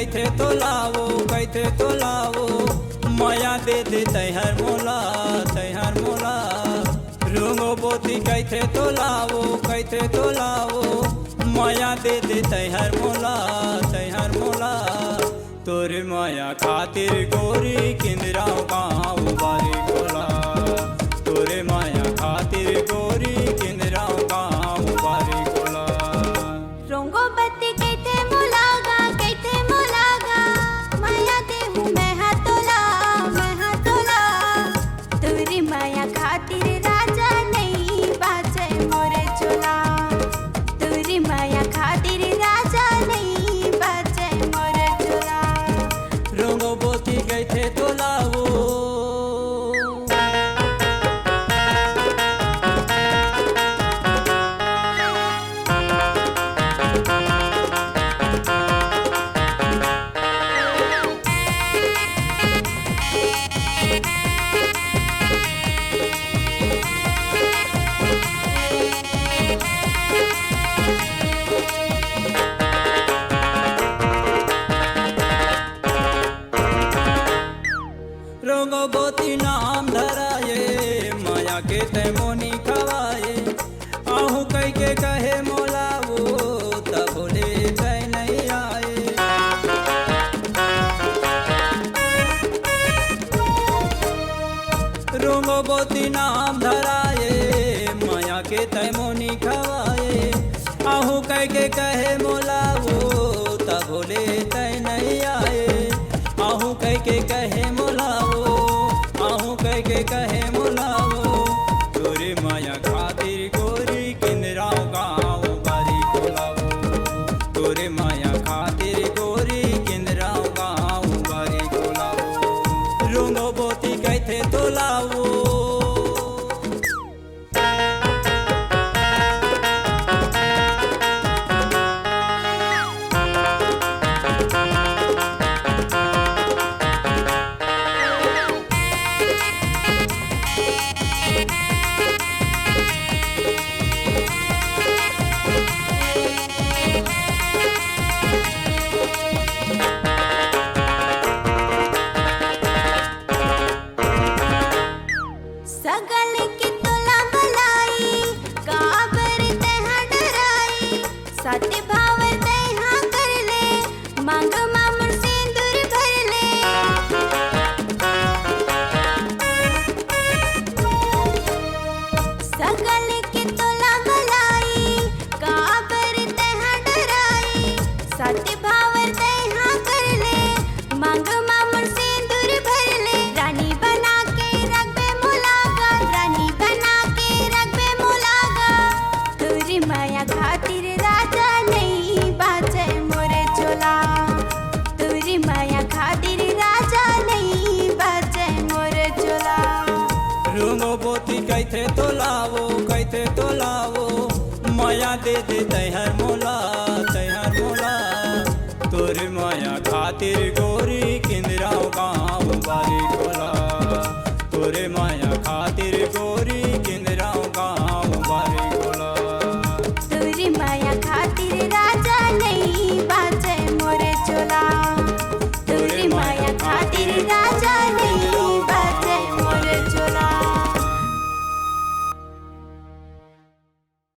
Cathay तो लावो माया दे दे तैहर मोला रंगो बोती कैथे तो लावो माया दे दे तैहर मोला तोरे माया खातिर गोरी किंदराव गाँव बारी गोला तोरे माया खातिर गोरी किंदराव गाँव बारी गोला रंगो बत्ती कैथे मोलागा माया देहू मैं हाथोला तोरी माया खातिर राजा नहीं बाचे मोरे चोला तोरी माया खातिर राजा नहीं बाचे मोरे चोला रंगो बोती कैथे तो लावो रंगो बोती नाम धराए माया के तैमोनी खवाए आहू कह के कहे मोलावो तब बोले तय नहीं आए रंगो बोती नाम धराए माया के तैमोनी खवाए आहू कह के कहे मोलावो तब बोले तय नहीं आए आहू कह के कहे मोलावो तोरे माया खातिर गोरी किंदराव गाँव बारी गोलावो तोरे माया खातिर गोरी किंदराव गाँव बारी गोलावो रंगो बोती कैथे तो लावो सगल की तोला मलाई काबर तेहा डराई साथे भावर तेहा कर ले मांग मामन सिंदूर भर ले सगल की तोला मलाई काबर तेहा डराई साथे भावर तेहा कर ले मांग मामन सिंदूर भर ले रानी बना के रखबे मोलागा तोरी माया खातिर राजा नहीं बाचे मोरे चोला तोरी माया खातिर राजा नहीं बाचे मोरे चोला रंगो बोती कैथे तो लावो माया दे दे तैहर मोला तोरे माया खातिर गोरी किंदराव गाँव बारी गोला तोरे माया खातिर